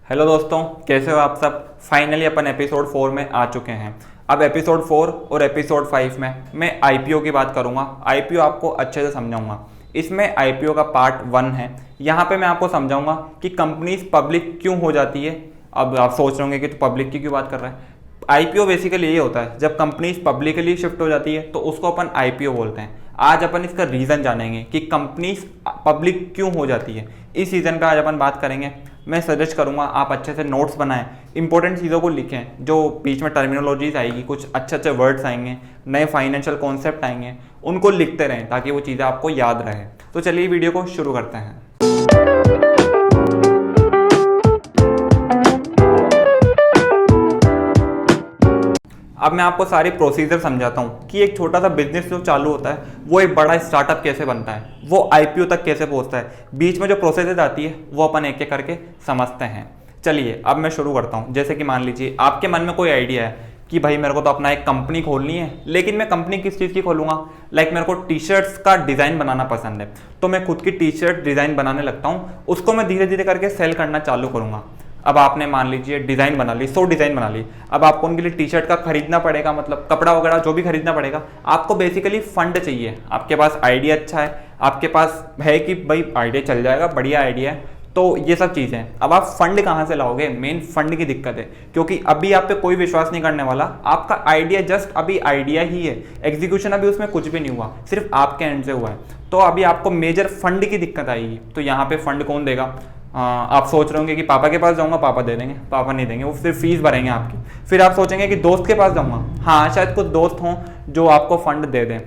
Hello दोस्तों, कैसे हो आप सब। फाइनली अपन एपिसोड 4 में आ चुके हैं। अब एपिसोड 4 और एपिसोड 5 में मैं आईपीओ की बात करूंगा। आईपीओ आपको अच्छे से समझाऊंगा। इसमें आईपीओ का पार्ट 1 है। यहाँ पे मैं आपको समझाऊंगा कि कंपनीज पब्लिक क्यों हो जाती है। अब आप सोच रहे होंगे कि तो पब्लिक की क्यों बात कर रहा है। आईपीओ बेसिकली ये होता है, जब कंपनीज पब्लिकली शिफ्ट हो जाती है तो उसको अपन आईपीओ बोलते हैं। आज अपन इसका रीज़न जानेंगे कि कंपनीज पब्लिक क्यों हो जाती है। इस सीज़न पे आज अपन बात करेंगे। मैं सजेस्ट करूंगा आप अच्छे से नोट्स बनाएं, इंपॉर्टेंट चीज़ों को लिखें। जो बीच में टर्मिनोलॉजीज आएगी, कुछ अच्छे अच्छे वर्ड्स आएंगे, नए फाइनेंशियल कॉन्सेप्ट आएंगे, उनको लिखते रहें ताकि वो चीज़ें आपको याद रहे। तो चलिए वीडियो को शुरू करते हैं। अब मैं आपको सारी प्रोसीजर समझाता हूँ कि एक छोटा सा बिजनेस जो चालू होता है वो एक बड़ा स्टार्टअप कैसे बनता है, वो आईपीओ तक कैसे पहुँचता है। बीच में जो प्रोसेस आती है वो अपन एक एक करके समझते हैं। चलिए अब मैं शुरू करता हूँ। जैसे कि मान लीजिए आपके मन में कोई आइडिया है कि भाई मेरे को तो अपना एक कंपनी खोलनी है, लेकिन मैं कंपनी किस चीज़ की खोलूँगा। लाइक मेरे को टी शर्ट्स का डिज़ाइन बनाना पसंद है, तो मैं खुद की टी शर्ट डिज़ाइन बनाने लगता हूँ। उसको मैं धीरे धीरे करके सेल करना चालू करूँगा। अब आपने मान लीजिए डिज़ाइन बना ली, 100 डिज़ाइन बना ली। अब आपको उनके लिए टी शर्ट का खरीदना पड़ेगा, मतलब कपड़ा वगैरह जो भी खरीदना पड़ेगा। आपको बेसिकली फंड चाहिए। आपके पास आइडिया अच्छा है, आपके पास है कि भाई आइडिया चल जाएगा, बढ़िया आइडिया है, तो ये सब चीज़ें हैं। अब आप फंड कहाँ से लाओगे, मेन फंड की दिक्कत है। क्योंकि अभी आप पे कोई विश्वास नहीं करने वाला। आपका आइडिया जस्ट अभी आइडिया ही है, एग्जीक्यूशन अभी उसमें कुछ भी नहीं हुआ, सिर्फ आपके एंड से हुआ है। तो अभी आपको मेजर फंड की दिक्कत आएगी। तो यहाँ पे फंड कौन देगा। आप सोच रहे होंगे कि पापा के पास जाऊंगा, पापा दे देंगे। पापा नहीं देंगे, वो सिर्फ फीस भरेंगे आपकी। फिर आप सोचेंगे कि दोस्त के पास जाऊंगा। हाँ, शायद कुछ दोस्त हों जो आपको फंड दे दें।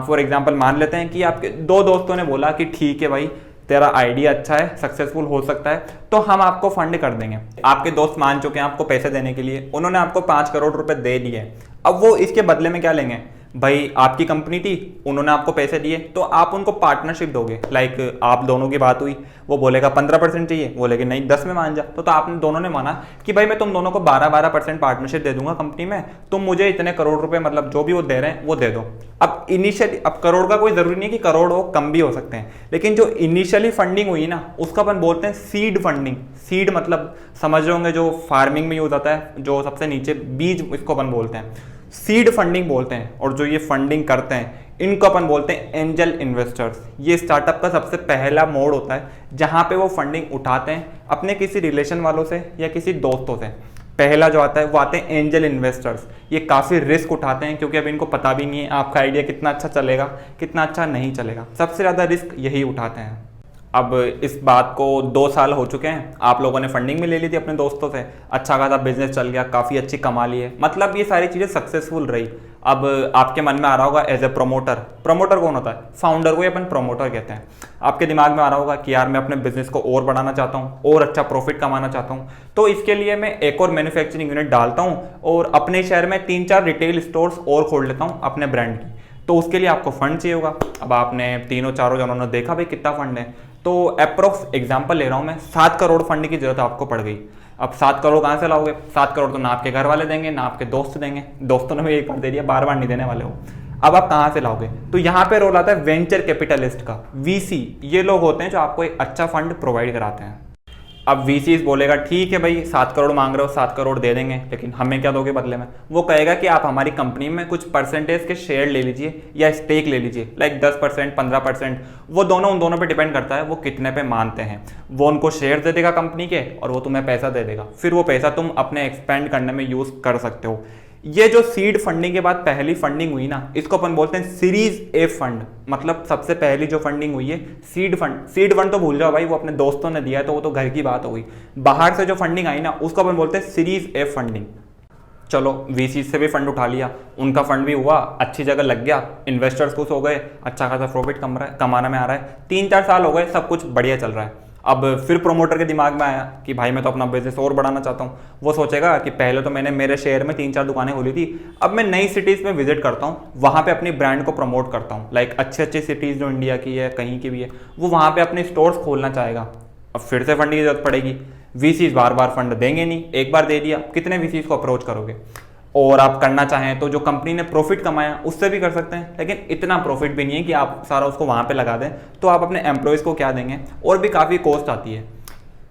फॉर एग्जांपल मान लेते हैं कि आपके 2 दोस्तों ने बोला कि ठीक है भाई, तेरा आइडिया अच्छा है, सक्सेसफुल हो सकता है, तो हम आपको फंड कर देंगे। आपके दोस्त मान चुके हैं आपको पैसे देने के लिए, उन्होंने आपको 5 करोड़ रुपए दे दिए। अब वो इसके बदले में क्या लेंगे। भाई आपकी कंपनी थी, उन्होंने आपको पैसे दिए, तो आप उनको पार्टनरशिप दोगे। लाइक आप दोनों की बात हुई, वो बोलेगा 15% चाहिए, बोलेगा नहीं 10 में मान जा। तो आपने दोनों ने माना कि भाई मैं तुम दोनों को 12% पार्टनरशिप दे दूंगा कंपनी में, तुम मुझे इतने करोड़ रुपए, मतलब जो भी वो दे रहे हैं वो दे दो। अब इनिशियली, अब करोड़ का कोई जरूरी नहीं कि करोड़ हो, कम भी हो सकते हैं, लेकिन जो इनिशियली फंडिंग हुई ना उसका अपन बोलते हैं सीड फंडिंग। सीड मतलब समझ रहे होंगे जो फार्मिंग में यूज होता है, जो सबसे नीचे बीज, इसको अपन बोलते हैं सीड फंडिंग बोलते हैं। और जो ये फंडिंग करते हैं इनको अपन बोलते हैं एंजल इन्वेस्टर्स। ये स्टार्टअप का सबसे पहला मोड होता है जहां पे वो फंडिंग उठाते हैं अपने किसी रिलेशन वालों से या किसी दोस्तों से। पहला जो आता है वो आते हैं एंजल इन्वेस्टर्स। ये काफ़ी रिस्क उठाते हैं क्योंकि अभी इनको पता भी नहीं है आपका आइडिया कितना अच्छा चलेगा, कितना अच्छा नहीं चलेगा। सबसे ज़्यादा रिस्क यही उठाते हैं। अब इस बात को 2 साल हो चुके हैं, आप लोगों ने फंडिंग भी ले ली थी अपने दोस्तों से, अच्छा खासा बिजनेस चल गया, काफ़ी अच्छी कमा ली है, मतलब ये सारी चीज़ें सक्सेसफुल रही। अब आपके मन में आ रहा होगा एज ए प्रोमोटर। प्रोमोटर कौन होता है, फाउंडर को ही अपन प्रोमोटर कहते हैं। आपके दिमाग में आ रहा होगा कि यार मैं अपने बिजनेस को और बढ़ाना चाहता हूँ और अच्छा प्रॉफिट कमाना चाहता हूँ, तो इसके लिए मैं एक और मैन्युफैक्चरिंग यूनिट डालता हूँ और अपने शहर में 3-4 रिटेल स्टोर्स और खोल लेता हूँ अपने ब्रांड की। तो उसके लिए आपको फंड चाहिए होगा। अब आपने तीनों चारों जनों ने देखा भाई कितना फंड है, तो अप्रोक्स एग्जांपल ले रहा हूँ मैं, 7 करोड़ फंड की जरूरत आपको पड़ गई। अब 7 करोड़ कहाँ से लाओगे। 7 करोड़ तो ना आपके घर वाले देंगे ना आपके दोस्त देंगे, दोस्तों ने भी एक बार दे दिया, बार बार नहीं देने वाले हो। अब आप कहाँ से लाओगे, तो यहाँ पे रोल आता है वेंचर कैपिटलिस्ट का, वीसी। ये लोग होते हैं जो आपको एक अच्छा फंड प्रोवाइड कराते हैं। अब वीसी बोलेगा ठीक है भाई 7 करोड़ मांग रहे हो, 7 करोड़ दे देंगे, लेकिन हमें क्या दोगे बदले में। वो कहेगा कि आप हमारी कंपनी में कुछ परसेंटेज के शेयर ले लीजिए या स्टेक ले लीजिए, लाइक 10%, 15%। वो दोनों उन दोनों पे डिपेंड करता है वो कितने पे मानते हैं। वो उनको शेयर दे देगा कंपनी के और वो तुम्हें पैसा दे देगा, फिर वो पैसा तुम अपने एक्सपेंड करने में यूज कर सकते हो। ये जो सीड फंडिंग के बाद पहली फंडिंग हुई ना, इसको अपन बोलते हैं सीरीज ए फंड। मतलब सबसे पहली जो फंडिंग हुई है सीड फंड। सीड फंड तो भूल जाओ भाई, वो अपने दोस्तों ने दिया है तो वो तो घर की बात हो गई। बाहर से जो फंडिंग आई ना उसको अपन बोलते हैं सीरीज ए फंडिंग। चलो वीसी से भी फंड उठा लिया, उनका फंड भी हुआ, अच्छी जगह लग गया, इन्वेस्टर्स खुश हो गए, अच्छा खासा प्रॉफिट कमाना में आ रहा है, 3-4 साल हो गए, सब कुछ बढ़िया चल रहा है। अब फिर प्रोमोटर के दिमाग में आया कि भाई मैं तो अपना बिजनेस और बढ़ाना चाहता हूँ। वो सोचेगा कि पहले तो मैंने मेरे शहर में 3-4 दुकानें खोली थी, अब मैं नई सिटीज़ में विजिट करता हूँ, वहाँ पे अपनी ब्रांड को प्रमोट करता हूँ। लाइक अच्छी सिटीज़ जो इंडिया की है, कहीं की भी है, वो वहाँ पे अपने स्टोर्स खोलना चाहेगा। अब फिर से फंड की जरूरत पड़ेगी। वीसीज बार बार फंड देंगे नहीं, एक बार दे दिया, कितने वीसीज को अप्रोच करोगे। और आप करना चाहें तो जो कंपनी ने प्रॉफिट कमाया उससे भी कर सकते हैं, लेकिन इतना प्रॉफिट भी नहीं है कि आप सारा उसको वहाँ पे लगा दें। तो आप अपने एम्प्लॉयज़ को क्या देंगे, और भी काफ़ी कॉस्ट आती है।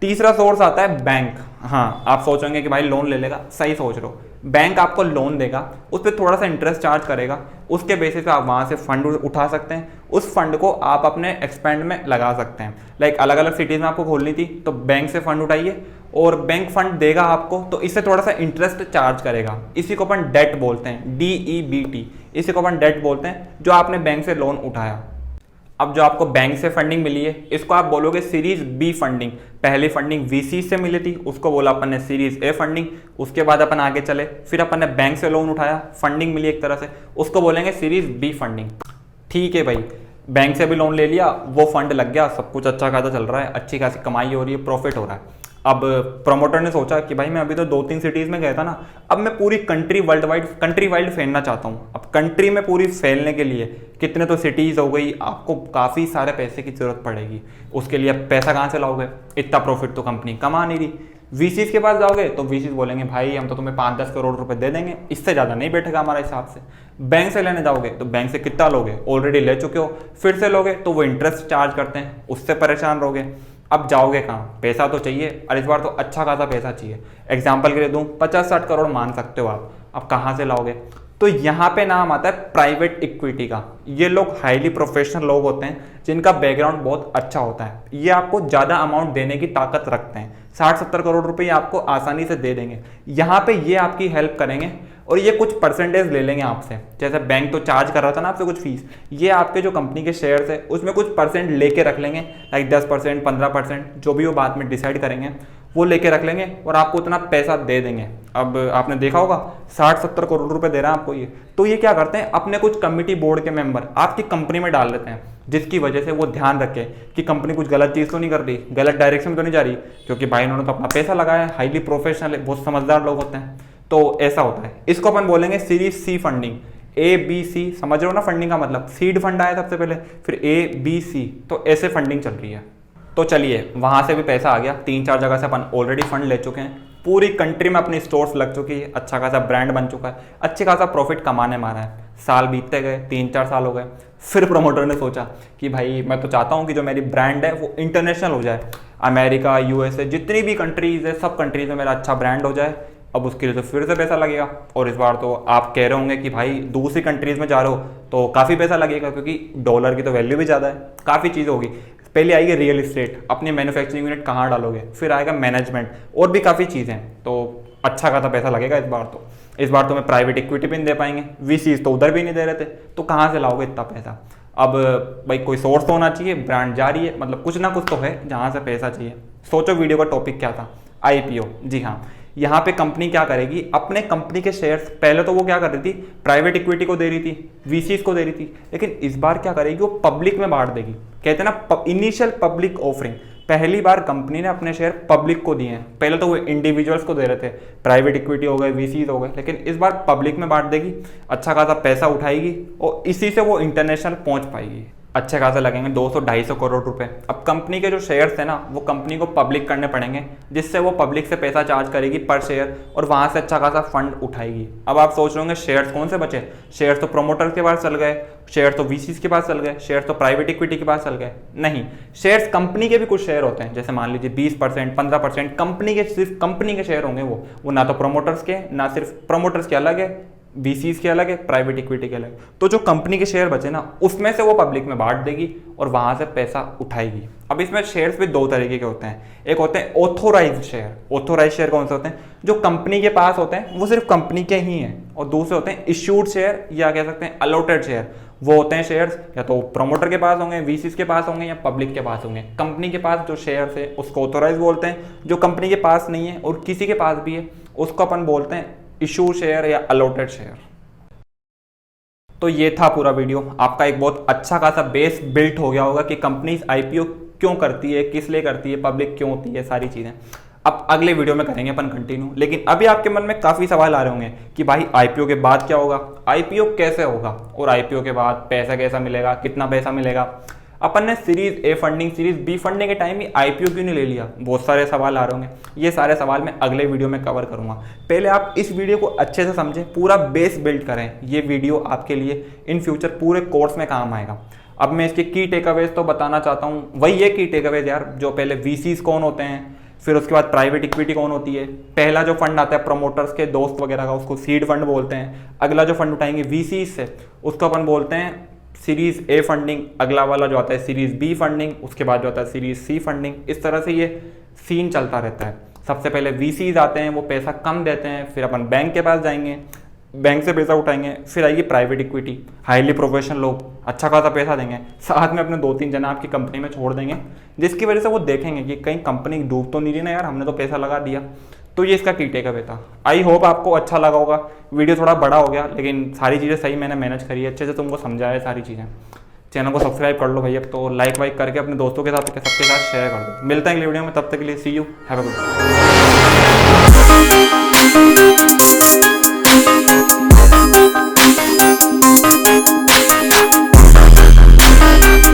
तीसरा सोर्स आता है बैंक। हाँ, आप सोचेंगे कि भाई लोन ले लेगा, सही सोच रहे हो। बैंक आपको लोन देगा, उस पर थोड़ा सा इंटरेस्ट चार्ज करेगा, उसके बेसिस पे आप वहाँ से फंड उठा सकते हैं। उस फंड को आप अपने एक्सपेंड में लगा सकते हैं। लाइक अलग अलग सिटीज़ में आपको खोलनी थी तो बैंक से फंड उठाइए और बैंक फंड देगा आपको, तो इससे थोड़ा सा इंटरेस्ट चार्ज करेगा। इसी को अपन डेट बोलते हैं, DEBT, इसी को अपन डेट बोलते हैं, जो आपने बैंक से लोन उठाया। अब जो आपको बैंक से फंडिंग मिली है, इसको आप बोलोगे सीरीज बी फंडिंग। पहली फंडिंग VC से मिली थी, उसको बोला अपन ने सीरीज ए फंडिंग। उसके बाद अपन आगे चले, फिर अपन ने बैंक से लोन उठाया, फंडिंग मिली एक तरह से, उसको बोलेंगे सीरीज बी फंडिंग। ठीक है भाई, बैंक से भी लोन ले लिया, वो फंड लग गया, सब कुछ अच्छा खासा चल रहा है, अच्छी खासी कमाई हो रही है, प्रॉफिट हो रहा है। अब प्रमोटर ने सोचा कि भाई मैं अभी तो 2-3 सिटीज़ में गया था ना, अब मैं पूरी कंट्री कंट्री वाइड फैलना चाहता हूँ। अब कंट्री में पूरी फैलने के लिए कितने तो सिटीज़ हो गई, आपको काफ़ी सारे पैसे की ज़रूरत पड़ेगी। उसके लिए अब पैसा कहाँ से लाओगे, इतना प्रॉफिट तो कंपनी कमा नहीं रही। VCs के पास जाओगे तो VCs बोलेंगे भाई हम तो तुम्हें 5-10 करोड़ रुपए दे देंगे, इससे ज़्यादा नहीं बैठेगा हमारे हिसाब से। बैंक से लेने जाओगे तो बैंक से कितना लोगे, ऑलरेडी ले चुके हो, फिर से लोगे तो वो इंटरेस्ट चार्ज करते हैं, उससे परेशान रहोगे। अब जाओगे कहाँ, पैसा तो चाहिए, और इस बार तो अच्छा खासा पैसा चाहिए। एग्जाम्पल के लिए दूँ, 50-60 करोड़ मान सकते हो आप। अब कहाँ से लाओगे, तो यहाँ पे नाम आता है प्राइवेट इक्विटी का। ये लोग हाईली प्रोफेशनल लोग होते हैं, जिनका बैकग्राउंड बहुत अच्छा होता है। ये आपको ज़्यादा अमाउंट देने की ताकत रखते हैं, 60-70 करोड़ रुपए आपको आसानी से दे देंगे। यहाँ पे ये आपकी हेल्प करेंगे और ये कुछ परसेंटेज ले लेंगे आपसे। जैसे बैंक तो चार्ज कर रहा था ना आपसे कुछ फीस, ये आपके जो कंपनी के शेयर्स है उसमें कुछ परसेंट लेके रख लेंगे, लाइक 10%, 15%, जो भी वो बाद में डिसाइड करेंगे वो लेके रख लेंगे और आपको उतना पैसा दे देंगे। अब आपने देखा होगा 60-70 करोड़ रुपए दे रहा है आपको ये, तो ये क्या करते हैं, अपने कुछ कमिटी बोर्ड के मेंबर आपकी कंपनी में डाल देते हैं, जिसकी वजह से वो ध्यान रखे कि कंपनी कुछ गलत चीज़ तो नहीं कर रही, गलत डायरेक्शन में तो नहीं जा रही, क्योंकि भाई इन्होंने तो अपना पैसा लगाया है, हाईली प्रोफेशनल है, बहुत समझदार लोग होते हैं। तो ऐसा होता है। इसको अपन बोलेंगे सीरीज सी फंडिंग। ABC, समझ रहे हो ना फंडिंग का मतलब, सीड फंड आया सबसे पहले, फिर ABC, तो ऐसे फंडिंग चल रही है। तो चलिए वहां से भी पैसा आ गया, 3-4 जगह से अपन ऑलरेडी फंड ले चुके हैं, पूरी कंट्री में अपनी स्टोर्स लग चुकी है, अच्छा खासा ब्रांड बन चुका है, अच्छे खासा प्रॉफिट कमाने मारा है। साल बीतते गए, 3-4 साल हो गए, फिर प्रमोटर ने सोचा कि भाई मैं तो चाहता हूँ कि जो मेरी ब्रांड है वो इंटरनेशनल हो जाए, अमेरिका, USA, जितनी भी कंट्रीज है सब कंट्रीज में मेरा अच्छा ब्रांड हो जाए। अब उसके लिए तो फिर से पैसा लगेगा, और इस बार तो आप कह रहे होंगे कि भाई दूसरी कंट्रीज में जा रहे हो तो काफ़ी पैसा लगेगा, क्योंकि डॉलर की तो वैल्यू भी ज़्यादा है, काफ़ी चीज़ होगी। पहले आएगी रियल इस्टेट, अपनी मैन्युफैक्चरिंग यूनिट कहाँ डालोगे, फिर आएगा मैनेजमेंट, और भी काफ़ी चीज़ें, तो अच्छा खासा पैसा लगेगा इस बार तो। इस बार तो मैं प्राइवेट इक्विटी भी नहीं दे पाएंगे, VCs तो उधर भी नहीं दे रहे थे, तो कहाँ से लाओगे इतना पैसा। अब भाई कोई सोर्स तो होना चाहिए, ब्रांड जा रही है, मतलब कुछ ना कुछ तो है जहाँ से पैसा चाहिए। सोचो वीडियो का टॉपिक क्या था, IPO। जी हाँ, यहाँ पे कंपनी क्या करेगी, अपने कंपनी के शेयर्स, पहले तो वो क्या कर रही थी, प्राइवेट इक्विटी को दे रही थी, VCs को दे रही थी, लेकिन इस बार क्या करेगी, वो पब्लिक में बांट देगी। कहते हैं ना इनिशियल पब्लिक ऑफरिंग, पहली बार कंपनी ने अपने शेयर पब्लिक को दिए हैं। पहले तो वो इंडिविजुअल्स को दे रहे थे, प्राइवेट इक्विटी हो गए, VCs हो गए, लेकिन इस बार पब्लिक में बांट देगी, अच्छा खासा पैसा उठाएगी और इसी से वो इंटरनेशनल पहुंच पाएगी। अच्छे खासे लगेंगे 200-250 करोड़ रुपए। अब कंपनी के जो शेयर्स है ना, वो कंपनी को पब्लिक करने पड़ेंगे, जिससे वो पब्लिक से पैसा चार्ज करेगी पर शेयर, और वहां से अच्छा खासा फंड उठाएगी। अब आप सोच रहे होंगे शेयर्स कौन से बचे, शेयर्स तो प्रोमोटर्स के पास चल गए, शेयर तो VCs के पास चल गए, शेयर तो प्राइवेट इक्विटी के पास चल गए। नहीं, शेयर्स कंपनी के भी कुछ शेयर होते हैं, जैसे मान लीजिए 20%, 15% कंपनी के, सिर्फ कंपनी के शेयर होंगे, वो ना तो प्रोमोटर्स के, ना सिर्फ प्रोमोटर्स के अलग है, VCs के अलग है, प्राइवेट इक्विटी के अलग। तो जो कंपनी के शेयर बचे ना, उसमें से वो पब्लिक में बांट देगी और वहां से पैसा उठाएगी। अब इसमें शेयर्स भी 2 तरीके के होते हैं, एक होते हैं ऑथोराइज्ड शेयर। ऑथोराइज्ड शेयर कौन से होते हैं, जो कंपनी के पास होते हैं, वो सिर्फ कंपनी के ही हैं, और दूसरे होते हैं इश्यूड शेयर, या कह सकते हैं अलॉटेड शेयर। वो होते हैं शेयर्स या तो प्रोमोटर के पास होंगे, VCs के पास होंगे, या पब्लिक के पास होंगे। कंपनी के पास जो शेयर्स है उसको ऑथोराइज बोलते हैं, जो कंपनी के पास नहीं है और किसी के पास भी है उसको अपन बोलते हैं इशू शेयर या अलॉटेड शेयर। तो ये था पूरा वीडियो, आपका एक बहुत अच्छा खासा बेस बिल्ट हो गया होगा कि कंपनी IPO क्यों करती है, किस लिए करती है, पब्लिक क्यों होती है, सारी चीज़ें। अब अगले वीडियो में करेंगे अपन कंटिन्यू, लेकिन अभी आपके मन में काफ़ी सवाल आ रहे होंगे कि भाई IPO के बाद क्या होगा, IPO कैसे होगा, और IPO के बाद पैसा कैसा मिलेगा, कितना पैसा मिलेगा। अपन ने series A funding, series B funding के टाइम ही IPO क्यों नहीं ले लिया, बहुत सारे सवाल आ रहे होंगे। ये सारे सवाल मैं अगले वीडियो में कवर करूंगा। पहले आप इस वीडियो को अच्छे से समझें, पूरा बेस बिल्ड करें। ये वीडियो आपके लिए इन फ्यूचर पूरे कोर्स में काम आएगा। अब मैं इसके की टेकअवेज तो बताना चाहता हूँ, वही है की टेकअवेज यार, जो पहले VCs कौन होते हैं, फिर उसके बाद प्राइवेट इक्विटी कौन होती है, पहला जो फंड आता है प्रमोटर्स के दोस्त वगैरह का, उसको सीड फंड बोलते हैं। अगला जो फंड उठाएंगे वीसी से, उसको अपन बोलते हैं सीरीज ए फंडिंग। अगला वाला जो आता है सीरीज बी फंडिंग, उसके बाद जो आता है सीरीज सी फंडिंग। इस तरह से ये सीन चलता रहता है। सबसे पहले वीसीज आते हैं, वो पैसा कम देते हैं, फिर अपन बैंक के पास जाएंगे, बैंक से पैसा उठाएंगे, फिर आएगी प्राइवेट इक्विटी, हाईली प्रोफेशनल लोग अच्छा खासा पैसा देंगे, साथ में अपने 2-3 जना आपकी कंपनी में छोड़ देंगे, जिसकी वजह से वो देखेंगे कि कहीं कंपनी डूब तो नहीं रही ना यार, हमने तो पैसा लगा दिया। तो ये इसका की टेकअवे था। आई होप आपको अच्छा लगा होगा। वीडियो थोड़ा बड़ा हो गया, लेकिन सारी चीज़ें सही मैंने मैनेज करी है, अच्छे से तुमको समझाया है सारी चीज़ें। चैनल को सब्सक्राइब कर लो भाई, अब तो लाइक वाइक करके अपने दोस्तों के साथ सबके साथ शेयर कर दो। मिलता है अगली वीडियो में, तब तक के लिए सी यू, हैव अ गुड।